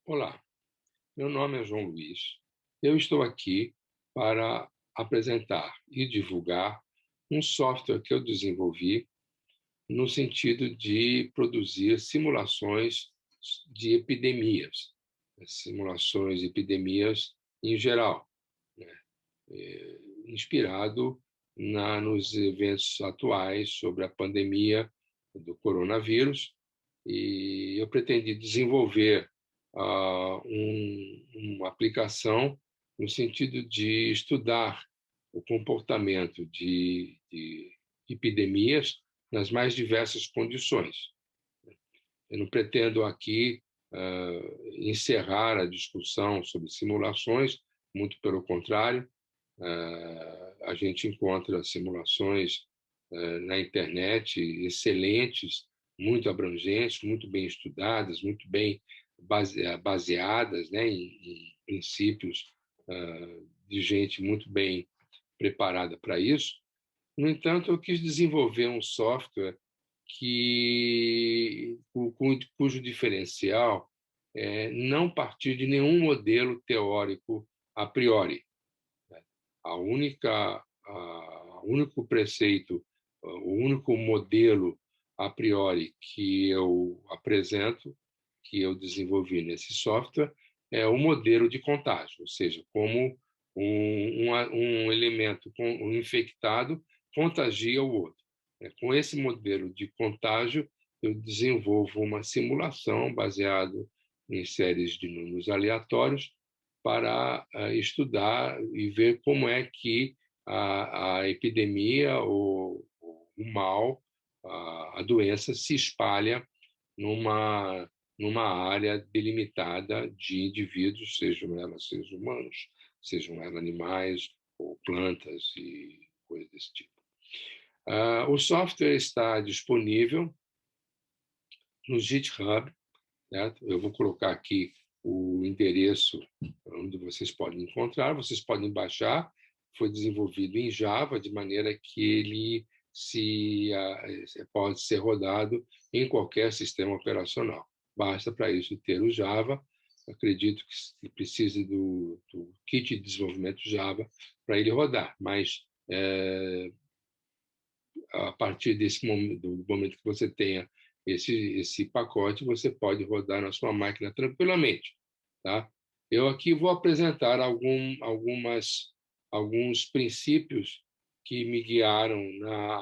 Olá, meu nome é João Luiz. Eu estou aqui para apresentar e divulgar um software que eu desenvolvi no sentido de produzir simulações de epidemias, simulações de epidemias em geral, né? Inspirado nos eventos atuais sobre a pandemia do coronavírus, e eu pretendi desenvolver uma aplicação no sentido de estudar o comportamento de epidemias nas mais diversas condições. Eu não pretendo aqui encerrar a discussão sobre simulações, muito pelo contrário. A gente encontra simulações na internet excelentes, muito abrangentes, muito bem estudadas, muito bem baseadas, né, em princípios de gente muito bem preparada para isso. No entanto, eu quis desenvolver um software cujo diferencial é não partir de nenhum modelo teórico a priori. O único preceito, o único modelo a priori que eu apresento, que eu desenvolvi nesse software, é o modelo de contágio, ou seja, como um elemento um infectado contagia o outro. Com esse modelo de contágio, eu desenvolvo uma simulação baseada em séries de números aleatórios para estudar e ver como é que a epidemia, o mal, a doença se espalha numa área delimitada de indivíduos, sejam elas seres humanos, sejam elas animais ou plantas e coisas desse tipo. O software está disponível no GitHub, certo? Eu vou colocar aqui o endereço onde vocês podem encontrar, vocês podem baixar. Foi desenvolvido em Java, de maneira que ele pode ser rodado em qualquer sistema operacional. Basta para isso ter o Java. Acredito que precise do kit de desenvolvimento Java para ele rodar, mas a partir do momento que você tenha esse pacote, você pode rodar na sua máquina tranquilamente. Tá? Eu aqui vou apresentar alguns princípios que me guiaram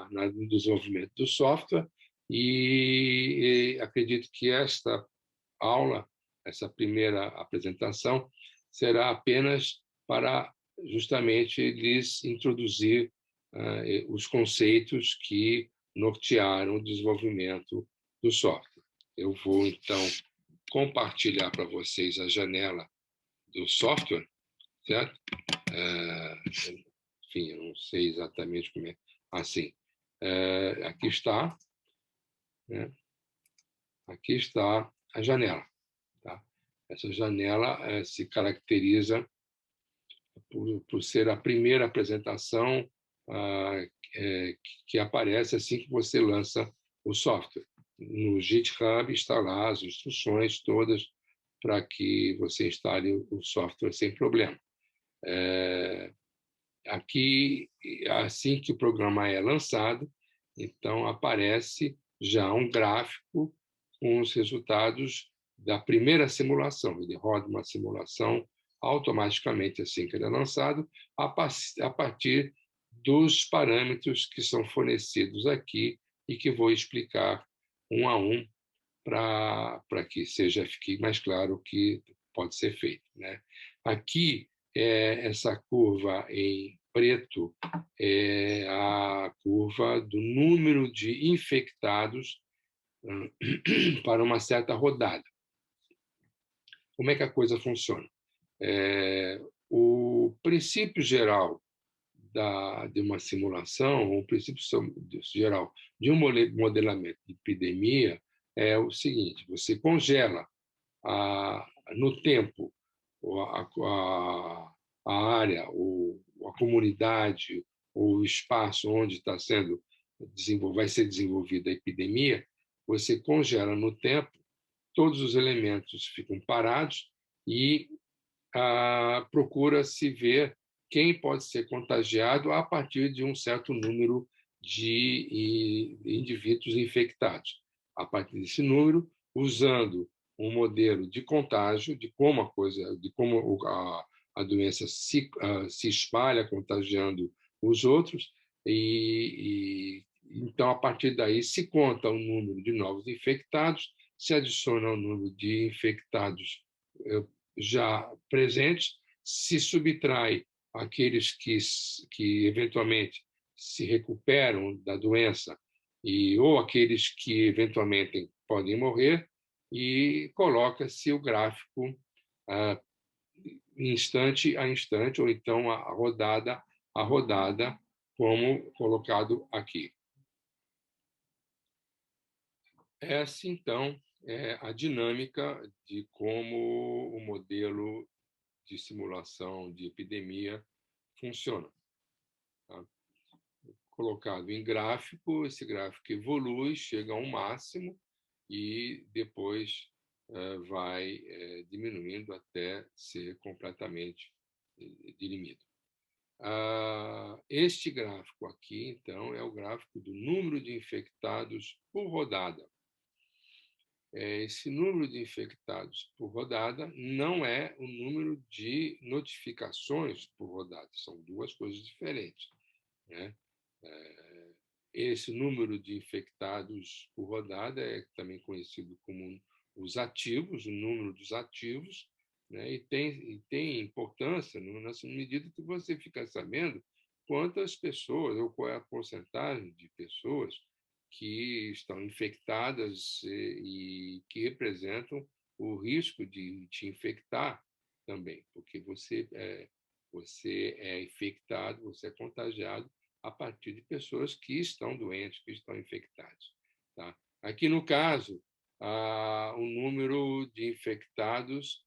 no desenvolvimento do software e acredito que esta aula, essa primeira apresentação, será apenas para justamente lhes introduzir os conceitos que nortearam o desenvolvimento do software. Eu vou, então, compartilhar para vocês a janela do software, certo? Enfim, eu não sei exatamente como é. Assim, aqui está, né? Aqui está a janela. Tá? Essa janela se caracteriza por ser a primeira apresentação que aparece assim que você lança o software. No GitHub está lá as instruções todas para que você instale o software sem problema. Aqui, assim que o programa é lançado, então aparece já um gráfico com os resultados da primeira simulação. Ele roda uma simulação automaticamente assim que ele é lançado, a partir dos parâmetros que são fornecidos aqui e que vou explicar um a um para que fique mais claro o que pode ser feito, né? Aqui, essa curva em preto é a curva do número de infectados para uma certa rodada. Como é que a coisa funciona? O princípio geral de uma simulação, o princípio geral de um modelamento de epidemia é o seguinte: você congela no tempo a área, a comunidade, o espaço onde vai ser desenvolvida a epidemia, você congela no tempo, todos os elementos ficam parados e procura-se ver quem pode ser contagiado a partir de um certo número de indivíduos infectados. A partir desse número, usando um modelo de contágio, de como a doença se espalha contagiando os outros, então, a partir daí, se conta o número de novos infectados, se adiciona o número de infectados já presentes, se subtrai aqueles que eventualmente se recuperam da doença ou aqueles que eventualmente podem morrer, e coloca-se o gráfico instante a instante, ou então a rodada, como colocado aqui. Essa, então, é a dinâmica de como o modelo de simulação de epidemia funciona. Tá? Colocado em gráfico, esse gráfico evolui, chega a um máximo e depois vai diminuindo até ser completamente dirimido. Este gráfico aqui, então, é o gráfico do número de infectados por rodada. Esse número de infectados por rodada não é o número de notificações por rodada, são duas coisas diferentes, né? Esse número de infectados por rodada é também conhecido como os ativos, o número dos ativos, né? E tem importância na medida que você fica sabendo quantas pessoas, ou qual é a porcentagem de pessoas que estão infectadas e que representam o risco de te infectar também, porque você é infectado, você é contagiado a partir de pessoas que estão doentes, que estão infectadas. Tá? Aqui, no caso, o número de infectados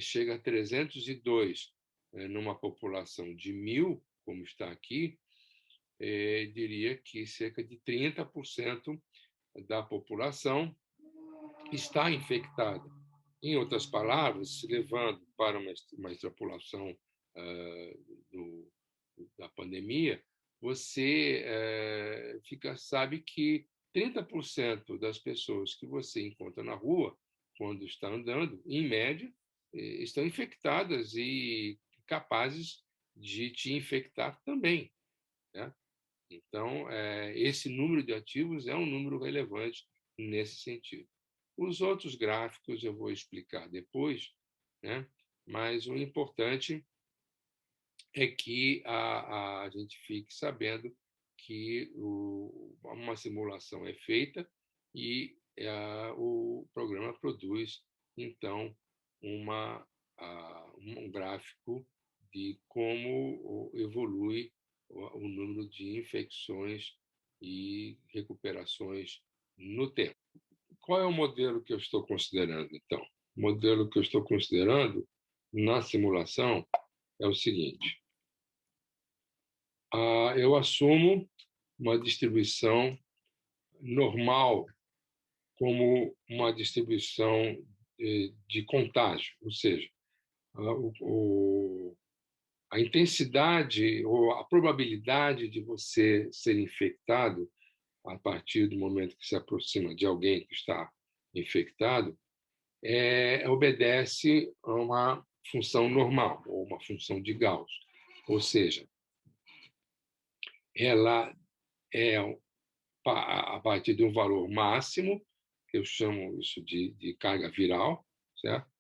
chega a 302, numa população de 1.000, como está aqui, diria que cerca de 30% da população está infectada. Em outras palavras, levando para uma extrapolação da pandemia, você sabe que 30% das pessoas que você encontra na rua, quando está andando, em média, estão infectadas e capazes de te infectar também, né? Então, esse número de ativos é um número relevante nesse sentido. Os outros gráficos eu vou explicar depois, né? Mas o importante é que a gente fique sabendo que uma simulação é feita e o programa produz, então, um gráfico de como evolui o número de infecções e recuperações no tempo. Qual é o modelo que eu estou considerando, então? O modelo que eu estou considerando na simulação é o seguinte: eu assumo uma distribuição normal como uma distribuição de contágio, ou seja, a intensidade ou a probabilidade de você ser infectado a partir do momento que se aproxima de alguém que está infectado obedece a uma função normal, ou uma função de Gauss. Ou seja, ela é a partir de um valor máximo, que eu chamo isso de carga viral, certo?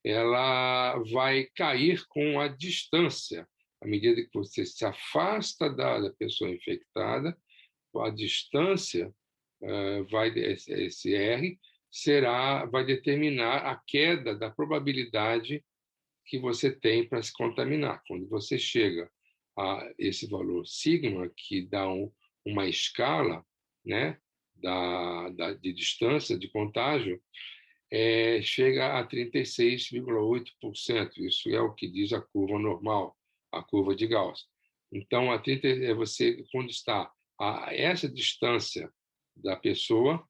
Ela vai cair com a distância. À medida que você se afasta da pessoa infectada, a distância esse R vai determinar a queda da probabilidade que você tem para se contaminar. Quando você chega a esse valor sigma, que dá uma escala, né, de distância de contágio, chega a 36,8%. Isso é o que diz a curva normal, a curva de Gauss. Então, você, quando está a essa distância da pessoa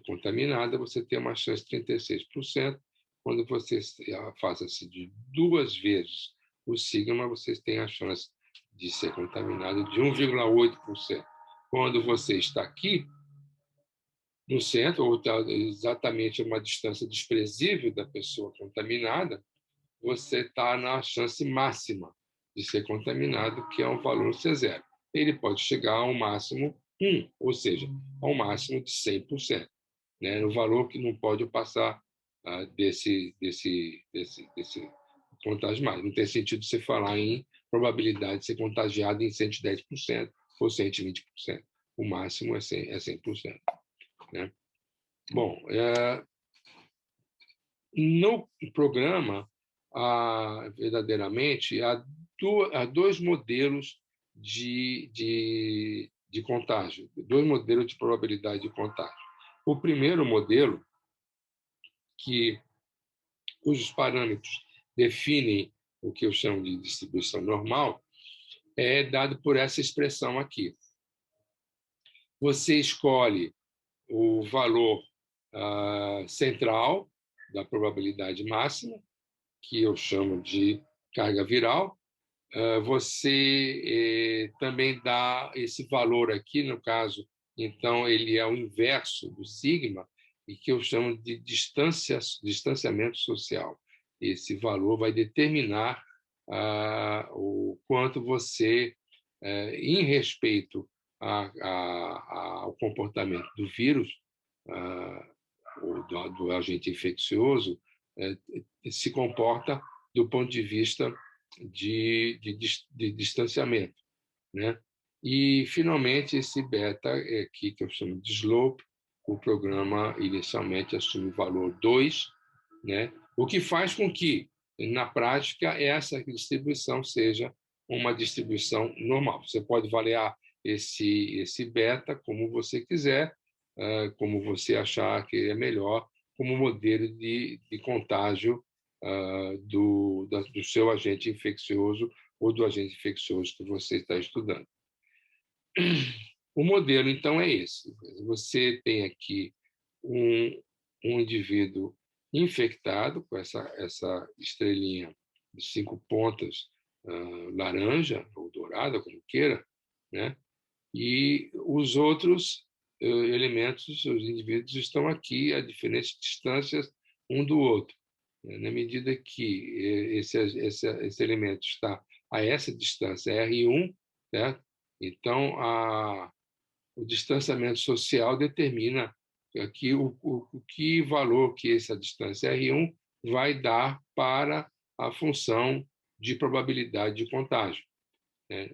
contaminada, você tem uma chance de 36%. quando você afasta-se de 2 vezes o sigma, você tem a chance de ser contaminado de 1,8%. Quando você está aqui, no centro, ou está exatamente a uma distância desprezível da pessoa contaminada, você está na chance máxima de ser contaminado, que é um valor C0. Ele pode chegar ao máximo 1, ou seja, ao máximo de 100%, né? No valor que não pode passar desse contágio mais. Não tem sentido você falar em probabilidade de ser contagiado em 110% ou 120%. O máximo é 100%. Né? Bom, no programa, verdadeiramente, há 2 modelos de contágio, 2 modelos de probabilidade de contágio. O primeiro modelo, cujos parâmetros definem o que eu chamo de distribuição normal, é dado por essa expressão aqui. Você escolhe o valor central da probabilidade máxima, que eu chamo de carga viral. Você também dá esse valor aqui, no caso, então, ele é o inverso do sigma, e que eu chamo de distanciamento social. Esse valor vai determinar o quanto você, em respeito ao comportamento do vírus, ou do agente infeccioso, se comporta do ponto de vista de distanciamento, né? E, finalmente, esse beta aqui, que eu chamo de slope, o programa inicialmente assume o valor 2, né? O que faz com que, na prática, essa distribuição seja uma distribuição normal. Você pode avaliar esse beta como você quiser, como você achar que é melhor, como modelo de contágio do seu agente infeccioso ou do agente infeccioso que você está estudando. O modelo, então, é esse. Você tem aqui um indivíduo infectado com essa estrelinha de 5 pontas, laranja ou dourada, como queira, né? E os outros elementos, os indivíduos, estão aqui a diferentes distâncias um do outro. Na medida que esse elemento está a essa distância R1, certo? Então, o distanciamento social determina aqui o que valor que essa distância R1 vai dar para a função de probabilidade de contágio.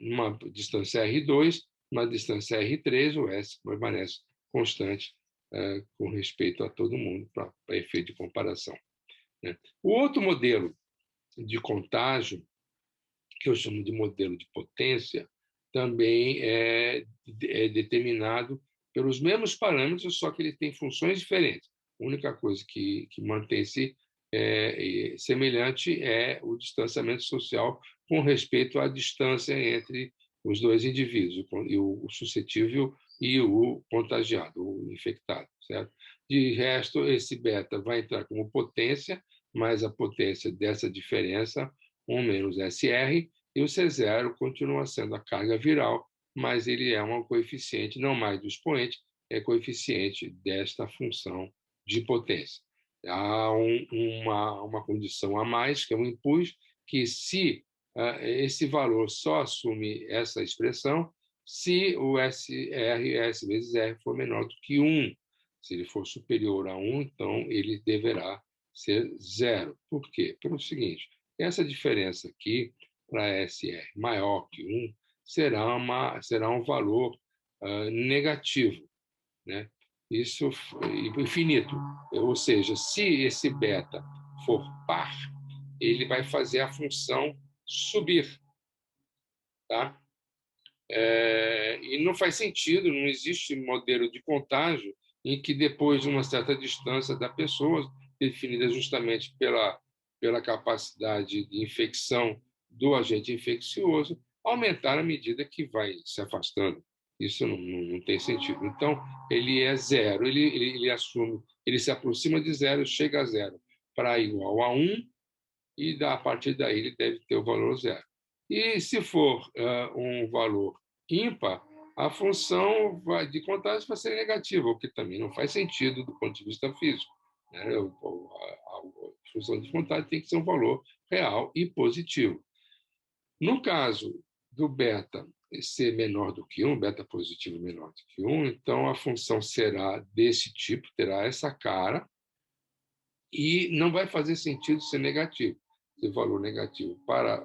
Numa distância R2, na distância R3, o S permanece constante com respeito a todo mundo, para efeito de comparação. O outro modelo de contágio, que eu chamo de modelo de potência, também é determinado pelos mesmos parâmetros, só que ele tem funções diferentes. A única coisa que mantém-se semelhante é o distanciamento social com respeito à distância entre os 2 indivíduos, o suscetível e o contagiado, o infectado, certo? De resto, esse beta vai entrar como potência, mas a potência dessa diferença, 1 menos SR, e o C0 continua sendo a carga viral, mas ele é um coeficiente, não mais do expoente, é coeficiente desta função de potência. Há uma condição a mais, que é um impuls, que se esse valor só assume essa expressão se o SR, S vezes R, for menor do que 1. Se ele for superior a 1, então ele deverá ser 0. Por quê? Pelo seguinte, essa diferença aqui, para SR maior que 1, será um valor negativo, né? Isso é infinito. Ou seja, se esse beta for par, ele vai fazer a função subir. Tá? E não faz sentido, não existe modelo de contágio em que, depois de uma certa distância da pessoa, definida justamente pela capacidade de infecção do agente infeccioso, aumentar à medida que vai se afastando. Isso não tem sentido. Então, ele é 0, ele assume, ele se aproxima de 0, chega a 0 para igual a 1, e a partir daí ele deve ter o valor 0. E se for um valor ímpar, a função de contagem vai ser negativa, o que também não faz sentido do ponto de vista físico, né? A função de contagem tem que ser um valor real e positivo. No caso do beta ser menor do que 1, beta positivo menor do que 1, então a função será desse tipo, terá essa cara, e não vai fazer sentido ser negativo. Esse valor negativo para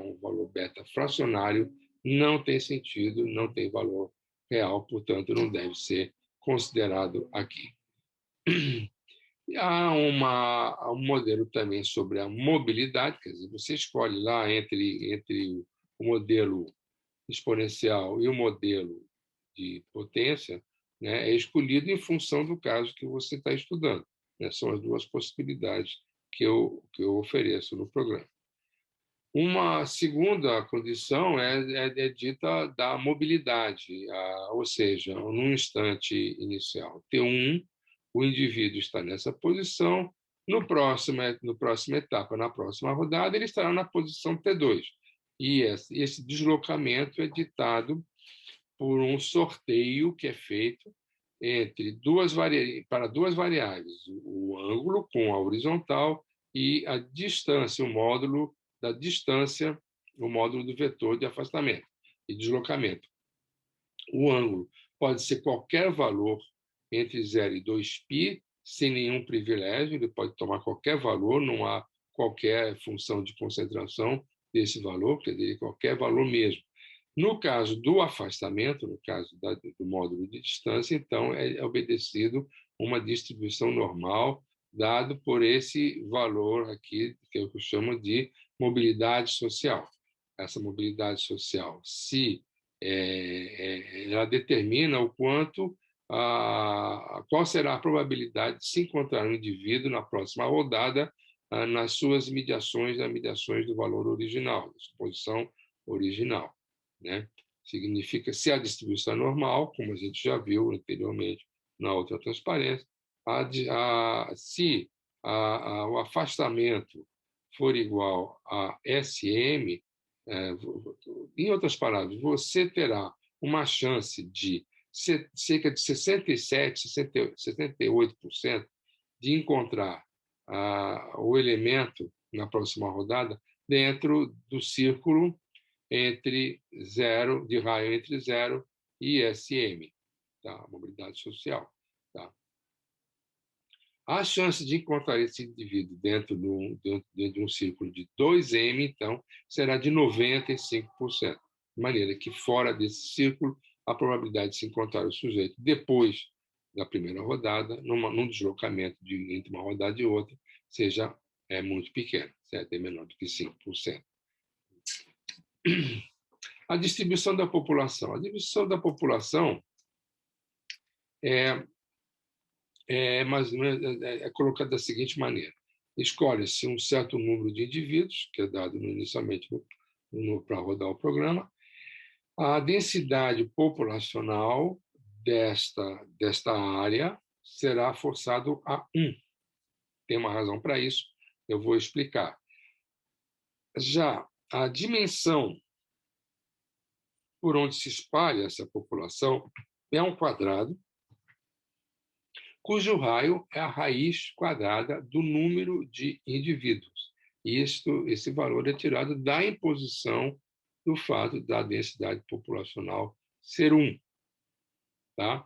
um valor beta fracionário não tem sentido, não tem valor real, portanto, não deve ser considerado aqui. Há um modelo também sobre a mobilidade, quer dizer, você escolhe lá entre o modelo exponencial e o modelo de potência, né, é escolhido em função do caso que você está estudando, né? São as duas possibilidades que eu ofereço no programa. Uma segunda condição é dita da mobilidade, ou seja, no instante inicial T1, o indivíduo está nessa posição, na próxima etapa, na próxima rodada, ele estará na posição T2. E esse deslocamento é ditado por um sorteio que é feito para duas variáveis, o ângulo com a horizontal e a distância, o módulo da distância, o módulo do vetor de afastamento e deslocamento. O ângulo pode ser qualquer valor entre 0 e 2π, sem nenhum privilégio, ele pode tomar qualquer valor, não há qualquer função de concentração desse valor, quer dizer, qualquer valor mesmo. No caso do afastamento, no caso do módulo de distância, então é obedecido uma distribuição normal, dado por esse valor aqui, que eu chamo de mobilidade social. Essa mobilidade social, ela determina o quanto, qual será a probabilidade de se encontrar um indivíduo na próxima rodada nas suas mediações do valor original, da sua posição original, né? Significa, se a distribuição é normal, como a gente já viu anteriormente na outra transparência, se o afastamento for igual a SM, em outras palavras, você terá uma chance de cerca de 67, 68% de encontrar o elemento na próxima rodada dentro do círculo de raio entre 0 e SM, tá? Mobilidade social. Tá? A chance de encontrar esse indivíduo dentro de um círculo de 2M, então, será de 95%. De maneira que, fora desse círculo, a probabilidade de se encontrar o sujeito depois da primeira rodada, num deslocamento entre uma rodada e outra, seja muito pequena, certo? É menor do que 5%. A distribuição da população. A distribuição da população é colocada da seguinte maneira: escolhe-se um certo número de indivíduos, que é dado inicialmente para rodar o programa. A densidade populacional desta área será forçado a 1. Tem uma razão para isso, eu vou explicar. Já a dimensão por onde se espalha essa população é um quadrado, cujo raio é a raiz quadrada do número de indivíduos. Esse valor é tirado da imposição do fato da densidade populacional ser 1. Tá?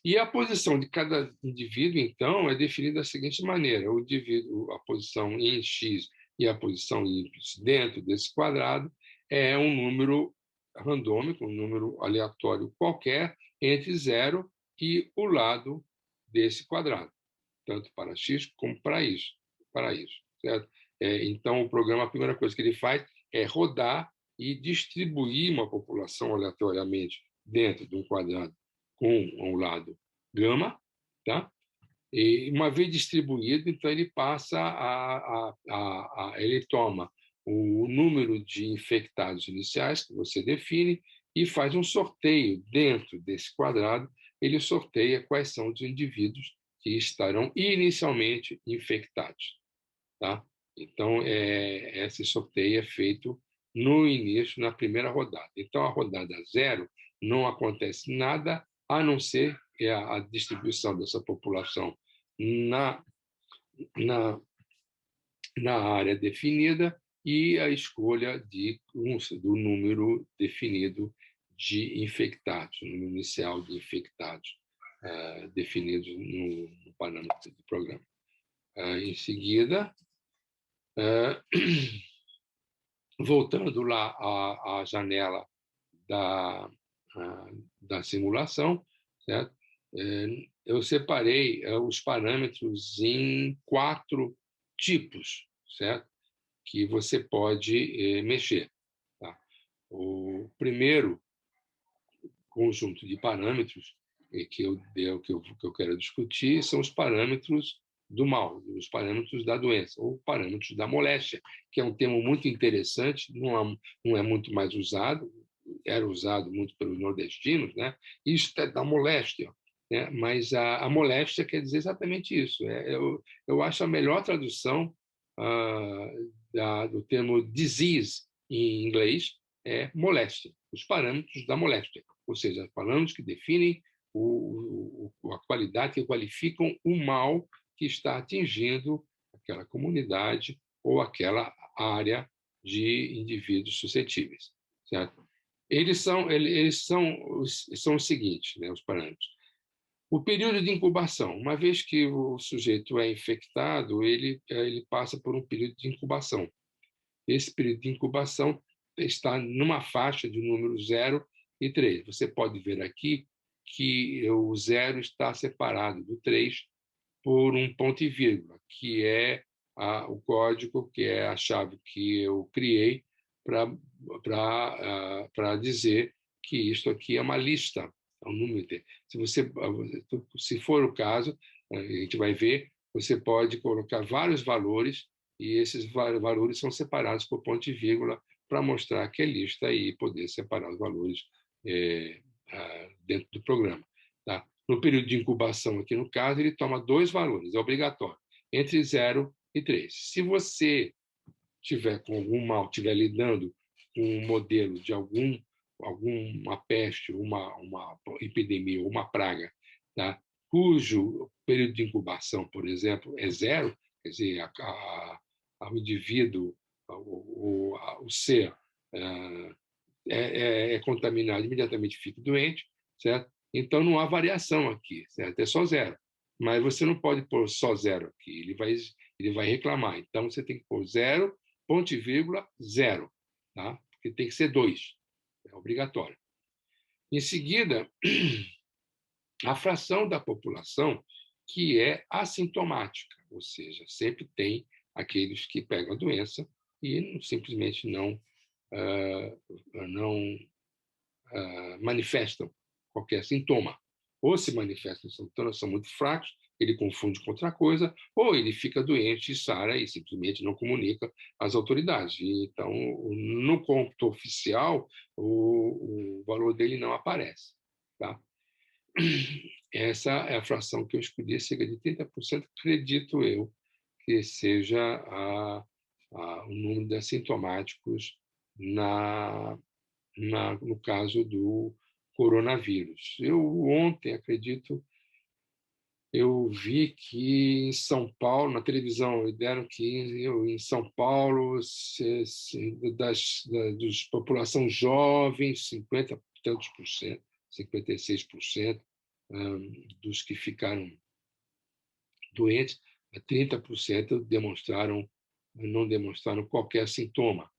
E a posição de cada indivíduo, então, é definida da seguinte maneira: a posição em X e a posição Y dentro desse quadrado é um número randômico, um número aleatório qualquer, entre 0 e o lado desse quadrado, tanto para X como para isso. Certo? Então, o programa, a primeira coisa que ele faz é rodar e distribuir uma população aleatoriamente dentro de um quadrado com um lado gama, tá? E uma vez distribuído, então ele passa ele toma o número de infectados iniciais que você define e faz um sorteio dentro desse quadrado. Ele sorteia quais são os indivíduos que estarão inicialmente infectados. tá? Então, esse sorteio é feito no início, na primeira rodada. Então, a rodada 0 não acontece nada, a não ser que a distribuição dessa população na, na, na área definida e a escolha do número definido de infectados, o número inicial de infectados definidos no parâmetro do programa. Em seguida, voltando lá à janela da simulação, certo? Eu separei os parâmetros em 4 tipos, certo? Que você pode mexer. Tá? O primeiro conjunto de parâmetros que eu quero discutir são os parâmetros do mal, os parâmetros da doença, ou parâmetros da moléstia, que é um termo muito interessante, não é muito mais usado, era usado muito pelos nordestinos, né? Isso é da moléstia, né? Mas a moléstia quer dizer exatamente isso. Eu acho a melhor tradução do termo disease em inglês é moléstia, os parâmetros da moléstia, ou seja, parâmetros que definem a qualidade, que qualificam o mal que está atingindo aquela comunidade ou aquela área de indivíduos suscetíveis, certo? Eles são os seguintes, né, os parâmetros. O período de incubação, uma vez que o sujeito é infectado, ele passa por um período de incubação. Esse período de incubação está numa faixa de número 0 e 3. Você pode ver aqui que o 0 está separado do 3 por um ponto e vírgula, que é o código, que é a chave que eu criei para dizer que isto aqui é uma lista, é um número. Se for o caso, a gente vai ver, você pode colocar vários valores e esses valores são separados por ponto e vírgula para mostrar que é lista e poder separar os valores dentro do programa. Tá? No período de incubação, aqui no caso, ele toma 2 valores, é obrigatório, entre 0 e 3. Se você tiver com algum mal, estiver lidando com um modelo de alguma peste, uma epidemia, uma praga, tá? Cujo período de incubação, por exemplo, é 0, quer dizer, o indivíduo, o ser, é contaminado, imediatamente fica doente, certo? Então não há variação aqui, certo? É só 0. Mas você não pode pôr só 0 aqui, ele vai reclamar. Então você tem que pôr 0, ponto e vírgula, 0, tá? Porque tem que ser 2, é obrigatório. Em seguida, a fração da população que é assintomática, ou seja, sempre tem aqueles que pegam a doença e simplesmente não manifestam qualquer sintoma. Ou se manifestam sintomas, são muito fracos, ele confunde com outra coisa, ou ele fica doente e sara e simplesmente não comunica às autoridades. Então, no cômputo oficial, o valor dele não aparece. Tá? Essa é a fração que eu escolhi, cerca de 30%, acredito eu, que seja o número de assintomáticos no caso do coronavírus. Ontem, acredito, eu vi que em São Paulo, na televisão, deram que em São Paulo, dos população jovem, 50 e tantos por cento, 56%, dos que ficaram doentes, 30% não demonstraram qualquer sintoma.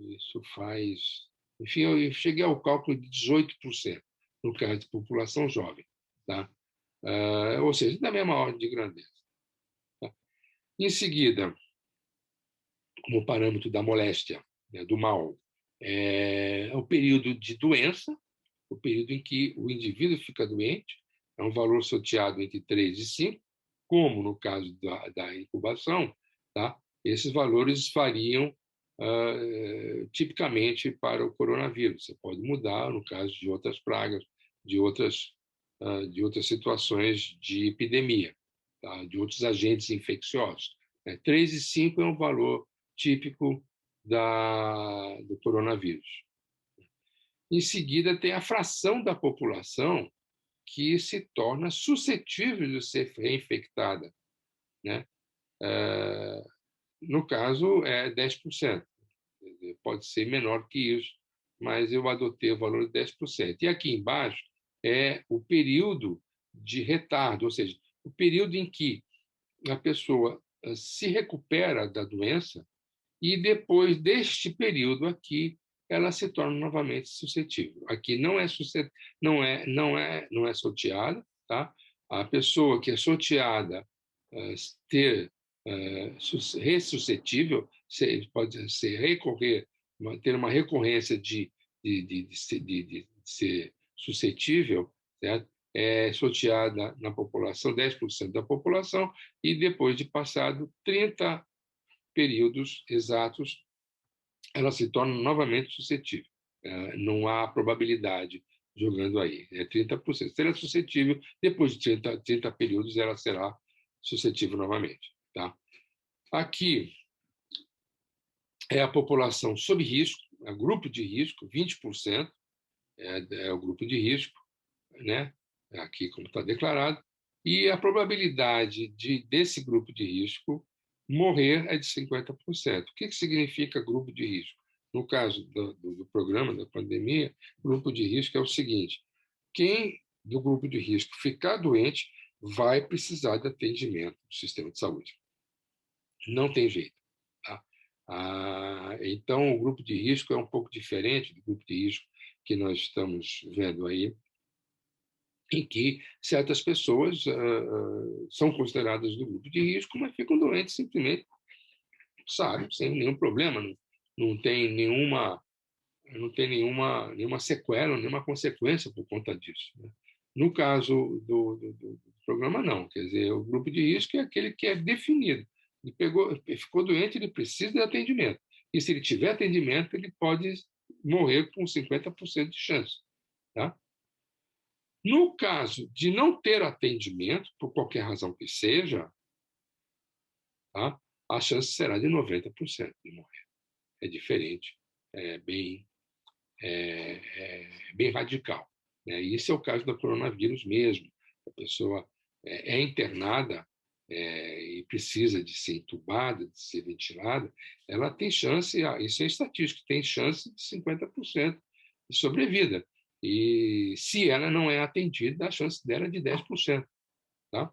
Isso faz... Enfim, eu cheguei ao cálculo de 18% no caso de população jovem. Tá? Ou seja, da mesma ordem de grandeza. Tá? Em seguida, como parâmetro da moléstia, né, do mal, é o período de doença, o período em que o indivíduo fica doente, é um valor sorteado entre 3 e 5, como no caso da incubação, tá? Esses valores variam tipicamente para o coronavírus. Você pode mudar no caso de outras pragas, de outras situações de epidemia, tá? De outros agentes infecciosos. 3,5 é um valor típico do coronavírus. Em seguida, tem a fração da população que se torna suscetível de ser reinfectada, né? No caso, é 10%. Pode ser menor que isso, mas eu adotei o valor de 10%. E aqui embaixo é o período de retardo, ou seja, o período em que a pessoa se recupera da doença e depois deste período aqui ela se torna novamente suscetível. Aqui não é sorteada, tá? A pessoa que é sorteada ter ressuscetível, pode ser recorrer, ter uma recorrência de ser suscetível, certo? É sorteada na população, 10% da população, e depois de passado 30 períodos exatos, ela se torna novamente suscetível. Não há probabilidade jogando aí, é 30%. Se ela é suscetível, depois de 30 períodos, ela será suscetível novamente. Tá? Aqui é a população sob risco, é o grupo de risco, 20% é o grupo de risco, né? Aqui como está declarado, e a probabilidade desse grupo de risco morrer é de 50%. O que significa grupo de risco? No caso do programa da pandemia, grupo de risco é o seguinte: quem do grupo de risco ficar doente vai precisar de atendimento do sistema de saúde. Não tem jeito. Tá? Então, o grupo de risco é um pouco diferente do grupo de risco que nós estamos vendo aí, em que certas pessoas são consideradas do grupo de risco, mas ficam doentes simplesmente, sabe, sem nenhum problema, não tem nenhuma sequela, nenhuma consequência por conta disso. Né? No caso do programa, não. Quer dizer, o grupo de risco é aquele que é definido. Ele ficou doente, ele precisa de atendimento. E se ele tiver atendimento, ele pode morrer com 50% de chance. Tá? No caso de não ter atendimento, por qualquer razão que seja, tá? A chance será de 90% de morrer. É diferente, bem radical. Né? E esse é o caso do coronavírus mesmo. A pessoa é internada e precisa de ser entubada, de ser ventilada, ela tem chance, isso é estatístico, tem chance de 50% de sobrevida. E se ela não é atendida, a chance dela é de 10%. Tá?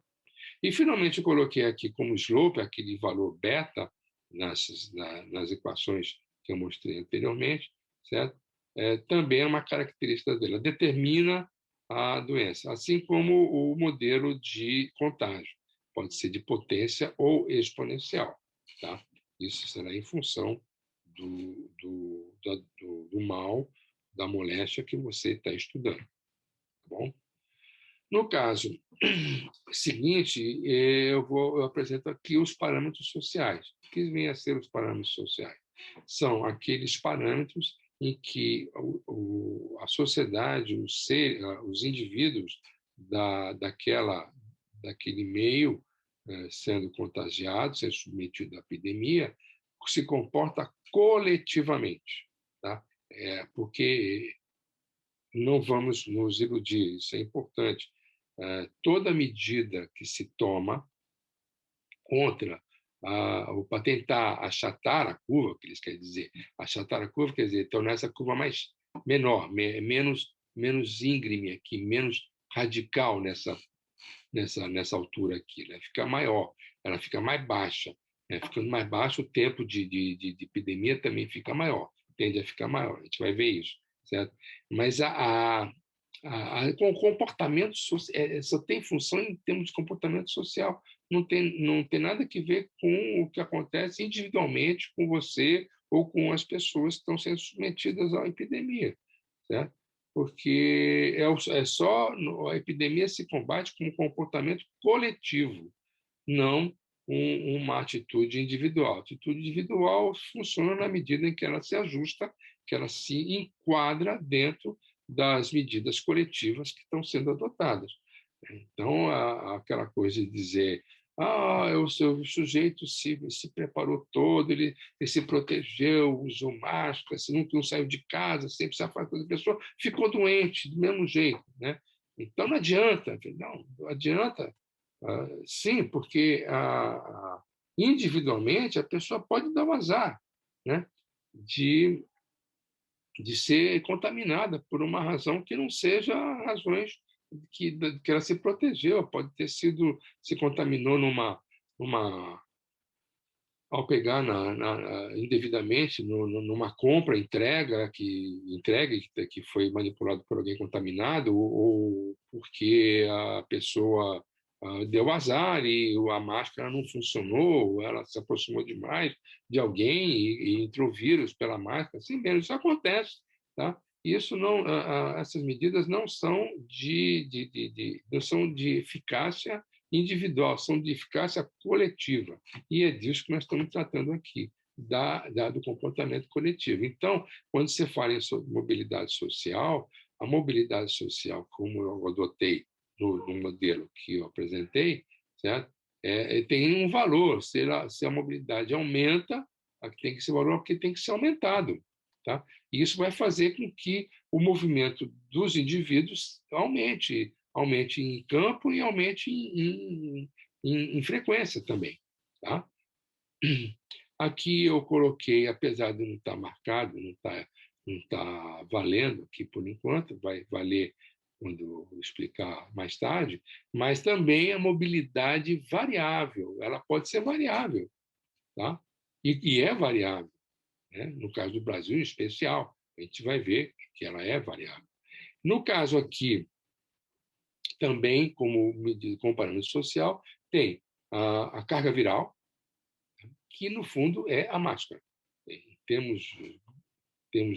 E, finalmente, eu coloquei aqui como slope, aquele valor beta, nas equações que eu mostrei anteriormente, certo? Também é uma característica dela, determina a doença, assim como o modelo de contágio, pode ser de potência ou exponencial. Tá? Isso será em função do mal, da moléstia que você está estudando. Tá bom? No caso seguinte, eu apresento aqui os parâmetros sociais. O que vêm a ser os parâmetros sociais? São aqueles parâmetros em que a sociedade, os indivíduos daquele meio sendo contagiados, sendo submetidos à epidemia, se comporta coletivamente. Tá? Porque não vamos nos iludir, isso é importante. Toda medida que se toma contra para tentar achatar a curva, o que eles querem dizer, achatar a curva quer dizer tornar essa curva menor, menos íngreme aqui, menos radical nessa altura aqui, né? Fica maior, ela fica mais baixa, né? Ficando mais baixo, o tempo de epidemia também fica maior, tende a ficar maior, a gente vai ver isso, certo? Mas com o comportamento só tem função em termos de comportamento social, não tem nada que ver com o que acontece individualmente com você ou com as pessoas que estão sendo submetidas à epidemia, certo? Porque só a epidemia se combate com um comportamento coletivo, não uma atitude individual. A atitude individual funciona na medida em que ela se ajusta, que ela se enquadra dentro das medidas coletivas que estão sendo adotadas. Então, aquela coisa de dizer O sujeito se preparou todo, ele se protegeu, usou máscara, se não saiu de casa, sempre se afastou da pessoa, ficou doente do mesmo jeito, né? Então não adianta, não adianta. Sim, porque individualmente a pessoa pode dar um azar, né? De, de ser contaminada por uma razão que não seja razões que ela se protegeu, pode ter sido, se contaminou numa ao pegar indevidamente numa compra, entregue que foi manipulado por alguém contaminado, ou porque a pessoa deu azar e a máscara não funcionou, ela se aproximou demais de alguém e entrou vírus pela máscara. Assim mesmo, isso acontece, tá? Isso não, essas medidas não são não são de eficácia individual, são de eficácia coletiva. E é disso que nós estamos tratando aqui, do comportamento coletivo. Então, quando você fala em mobilidade social, a mobilidade social, como eu adotei no modelo que eu apresentei, certo? Tem um valor. Se a mobilidade aumenta, tem que ser valor porque tem que ser aumentado. Tá? E isso vai fazer com que o movimento dos indivíduos aumente em campo e aumente em frequência também. Tá? Aqui eu coloquei, apesar de não estar marcado, não está valendo aqui por enquanto, vai valer quando eu explicar mais tarde, mas também a mobilidade variável, ela pode ser variável, tá? E é variável, né? No caso do Brasil em especial, a gente vai ver que ela é variável. No caso aqui, também, como parâmetro social, tem a carga viral, que no fundo é a máscara. Em termos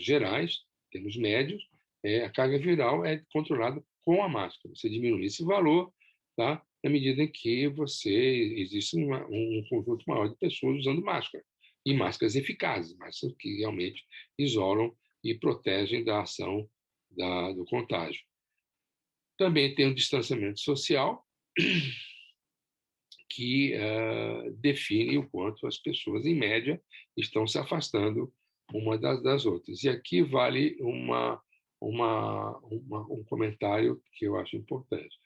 gerais, termos médios, a carga viral é controlada com a máscara. Você diminui esse valor, tá? Na medida em que existe um conjunto maior de pessoas usando máscara. E máscaras eficazes, máscaras que realmente isolam e protegem da ação do contágio. Também tem o distanciamento social, que define o quanto as pessoas, em média, estão se afastando uma das outras. E aqui vale um comentário que eu acho importante.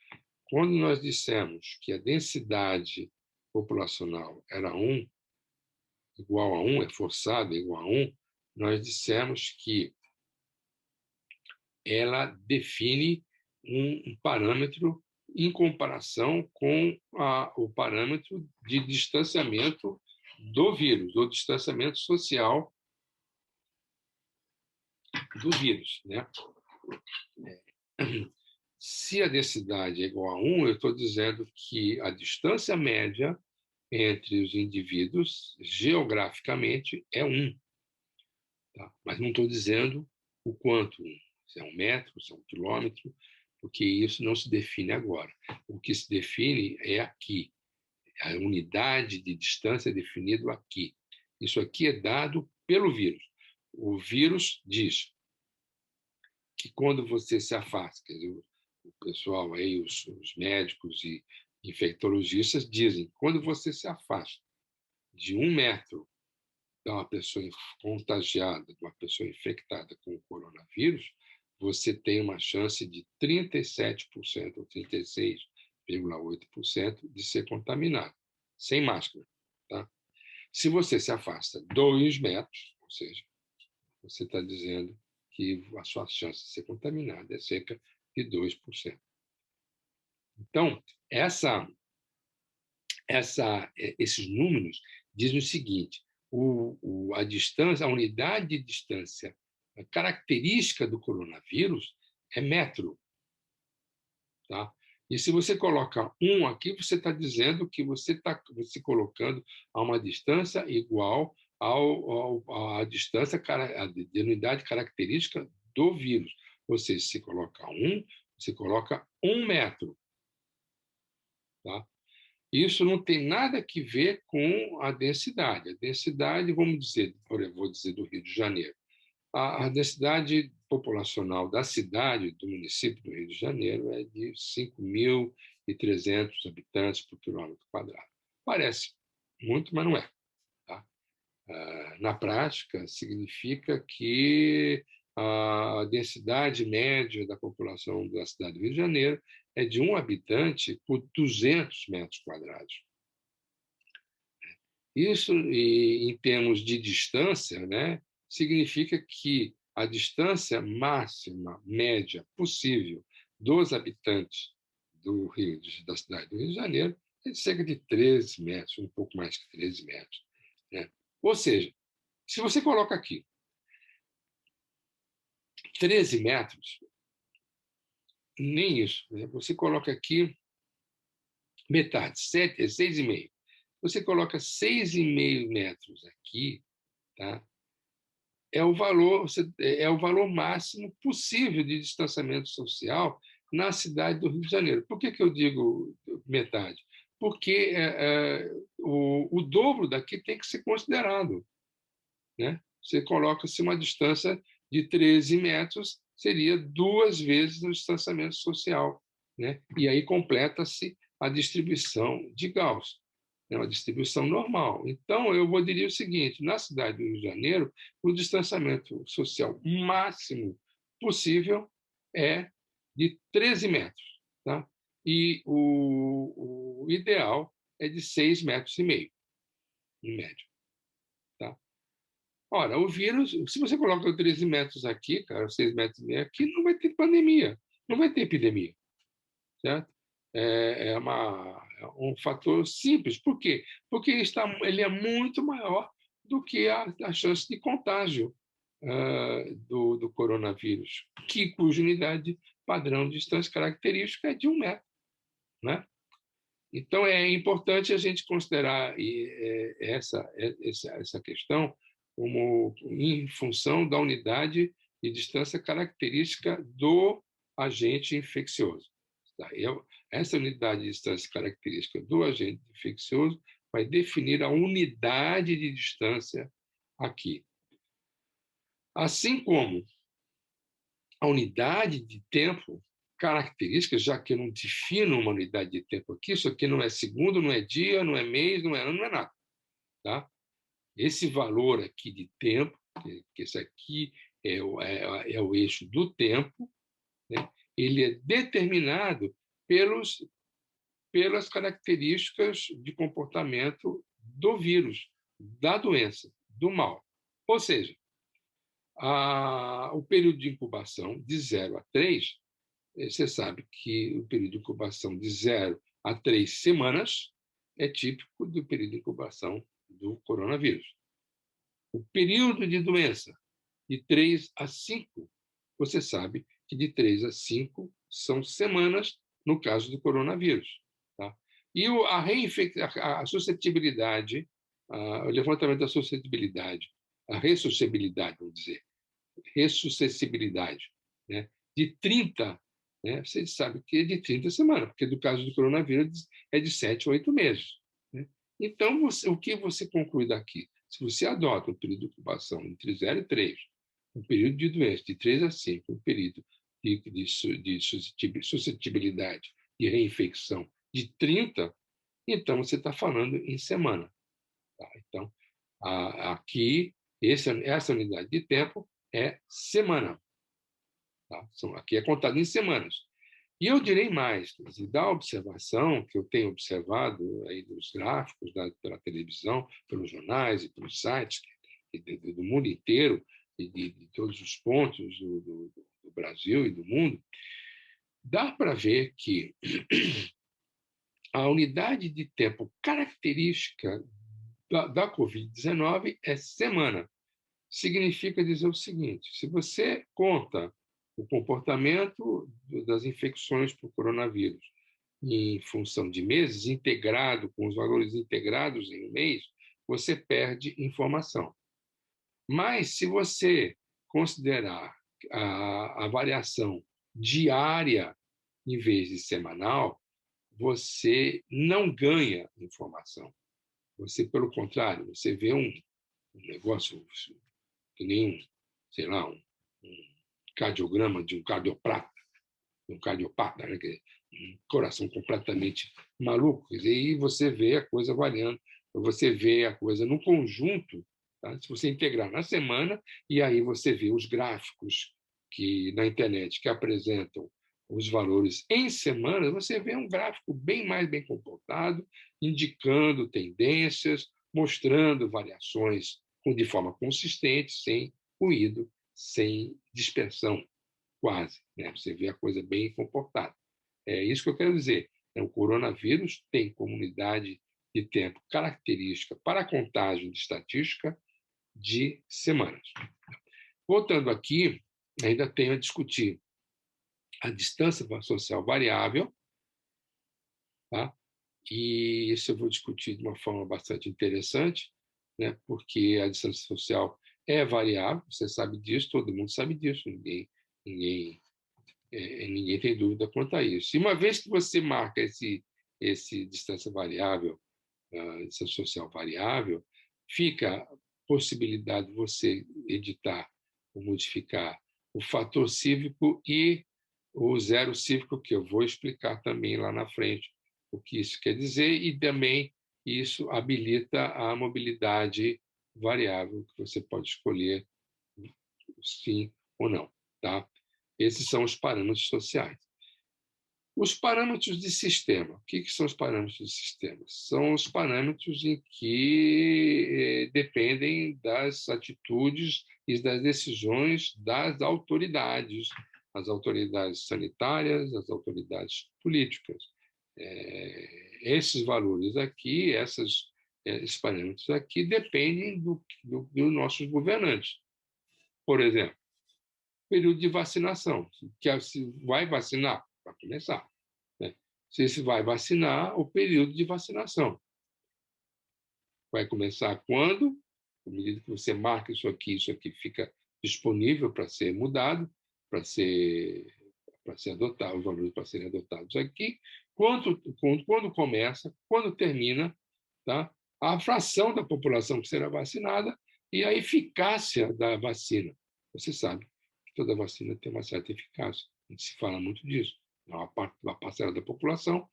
Quando nós dissemos que a densidade populacional era igual a 1, é forçada igual a 1, nós dissemos que ela define um parâmetro em comparação com o parâmetro de distanciamento do vírus, ou distanciamento social do vírus, né? Se a densidade é igual a 1, eu estou dizendo que a distância média entre os indivíduos, geograficamente, é 1. Tá? Mas não estou dizendo o quanto, se é 1 metro, se é 1 quilômetro, porque isso não se define agora. O que se define é aqui. A unidade de distância é definido aqui. Isso aqui é dado pelo vírus. O vírus diz que quando você se afasta, quer dizer, o pessoal aí, os médicos e infectologistas dizem, quando você se afasta de 1 metro de uma pessoa contagiada, de uma pessoa infectada com o coronavírus, você tem uma chance de 37% ou 36,8% de ser contaminado, sem máscara. Tá? Se você se afasta 2 metros, ou seja, você está dizendo que a sua chance de ser contaminado é cerca de 2%. Então, esses números dizem o seguinte: a distância, a unidade de distância, a característica do coronavírus é metro. Tá? E se você coloca 1 aqui, você está dizendo que você está se colocando a uma distância igual à distância, a unidade característica do vírus. Ou seja, se coloca 1, você coloca 1 metro. Tá? Isso não tem nada que ver com a densidade. A densidade, vamos dizer, vou dizer do Rio de Janeiro. A densidade populacional da cidade, do município do Rio de Janeiro, é de 5.300 habitantes por quilômetro quadrado. Parece muito, mas não é. Tá? Na prática, significa que a densidade média da população da cidade do Rio de Janeiro é de 1 habitante por 200 metros quadrados. Isso, em termos de distância, né, significa que a distância máxima, média possível dos habitantes da cidade do Rio de Janeiro é de cerca de 13 metros, um pouco mais que 13 metros. Né? Ou seja, se você coloca aqui 13 metros, nem isso. Né? Você coloca aqui metade, 6,5. Você coloca 6,5 metros aqui, tá? É o valor máximo possível de distanciamento social na cidade do Rio de Janeiro. Por que eu digo metade? Porque o dobro daqui tem que ser considerado. Né? Você coloca-se uma distância de 13 metros, seria 2 vezes o distanciamento social. Né? E aí completa-se a distribuição de Gauss. É uma distribuição normal. Então, eu vou dizer o seguinte: na cidade do Rio de Janeiro, o distanciamento social máximo possível é de 13 metros. Tá? E o ideal é de 6,5 metros, em média. Tá? Ora, o vírus, se você coloca 13 metros aqui, cara, 6,5 metros aqui, não vai ter pandemia, não vai ter epidemia. Certo? É um fator simples. Por quê? Porque ele é muito maior do que a chance de contágio do coronavírus, cuja unidade padrão de distância característica é de 1 metro. Né? Então, é importante a gente considerar essa questão como em função da unidade de distância característica do agente infeccioso. Tá? Essa unidade de distância característica do agente infeccioso vai definir a unidade de distância aqui. Assim como a unidade de tempo característica, já que eu não defino uma unidade de tempo aqui, isso aqui não é segundo, não é dia, não é mês, não é ano, não é nada. Tá? Esse valor aqui de tempo, que esse aqui é o eixo do tempo, né? Ele é determinado pelas características de comportamento do vírus, da doença, do mal. Ou seja, o período de incubação de 0 a 3, você sabe que o período de incubação de 0 a 3 semanas é típico do período de incubação do coronavírus. O período de doença de 3 a 5, você sabe que de 3 a 5 são semanas no caso do coronavírus. Tá? E a suscetibilidade, o levantamento da suscetibilidade, a ressuscetibilidade, vamos dizer, ressuscetibilidade, né? De 30, né? Você sabe que é de 30 semanas, porque do caso do coronavírus é de 7 a 8 meses. Né? Então, o que você conclui daqui? Se você adota um período de incubação entre 0 e 3, um período de doença de 3 a 5, um período de suscetibilidade de reinfecção de 30, então você está falando em semana. Tá? Então, aqui, essa unidade de tempo é semana. Tá? Aqui é contado em semanas. E eu direi mais, da observação que eu tenho observado aí dos gráficos pela televisão, pelos jornais e pelos sites do mundo inteiro, e de todos os pontos do Brasil e do mundo, dá para ver que a unidade de tempo característica da Covid-19 é semana. Significa dizer o seguinte: se você conta o comportamento das infecções por coronavírus em função de meses, integrado com os valores integrados em um mês, você perde informação. Mas, se você considerar a variação diária em vez de semanal, você não ganha informação. Você, pelo contrário, você vê um negócio que nem, sei lá, um cardiograma de um cardiopata, né? coração completamente maluco. E aí você vê a coisa variando, você vê a coisa no conjunto, tá? Se você integrar na semana, e aí você vê os gráficos que na internet que apresentam os valores em semana, você vê um gráfico bem mais bem comportado, indicando tendências, mostrando variações de forma consistente, sem ruído, sem dispersão, quase. Né? Você vê a coisa bem comportada. É isso que eu quero dizer. O coronavírus tem comunidade de tempo característica para a contagem de estatística de semanas. Voltando aqui, ainda tenho a discutir a distância social variável, tá? E isso eu vou discutir de uma forma bastante interessante, né? Porque a distância social é variável, você sabe disso, todo mundo sabe disso, ninguém tem dúvida quanto a isso. E uma vez que você marca esse distância variável, distância social variável, fica a possibilidade de você editar ou modificar o fator cívico e o zero cívico, que eu vou explicar também lá na frente o que isso quer dizer, e também isso habilita a mobilidade variável, que você pode escolher sim ou não. Tá? Esses são os parâmetros sociais. Os parâmetros de sistema. O que são os parâmetros de sistema? São os parâmetros em que dependem das atitudes e das decisões das autoridades, as autoridades sanitárias, as autoridades políticas. Esses valores aqui, esses parâmetros aqui, dependem dos nossos governantes. Por exemplo, período de vacinação. Se vai vacinar, para começar. Né? Se vai vacinar, o período de vacinação. Vai começar quando? À medida que você marca isso aqui fica disponível para ser mudado, para ser adotado, os valores para serem adotados aqui. Quando começa, quando termina, tá? A fração da população que será vacinada e a eficácia da vacina. Você sabe que toda vacina tem uma certa eficácia. A gente se fala muito disso. Uma parcela da população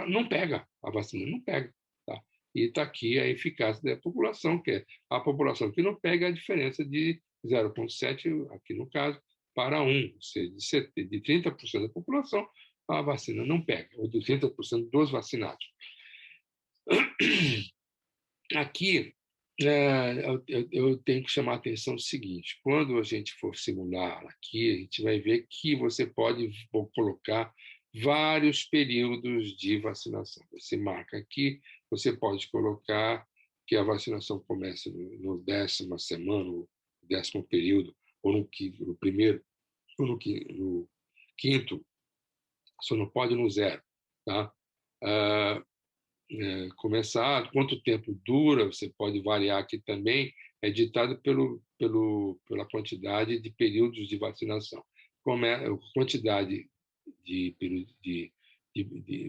não pega, a vacina não pega. Tá? E está aqui a eficácia da população, que é a população que não pega a diferença de 0,7, aqui no caso, para 1, ou seja, de 30% da população, a vacina não pega, ou de 30% dos vacinados. Aqui, eu tenho que chamar a atenção do seguinte: quando a gente for simular aqui, a gente vai ver que você pode colocar vários períodos de vacinação. Você marca aqui, você pode colocar que a vacinação começa no 10ª semana, no 10º período, ou no primeiro, ou no quinto, só não pode no 0. Tá? Começar, quanto tempo dura, você pode variar aqui também, é ditado pela quantidade de períodos de vacinação. Quantidade de períodos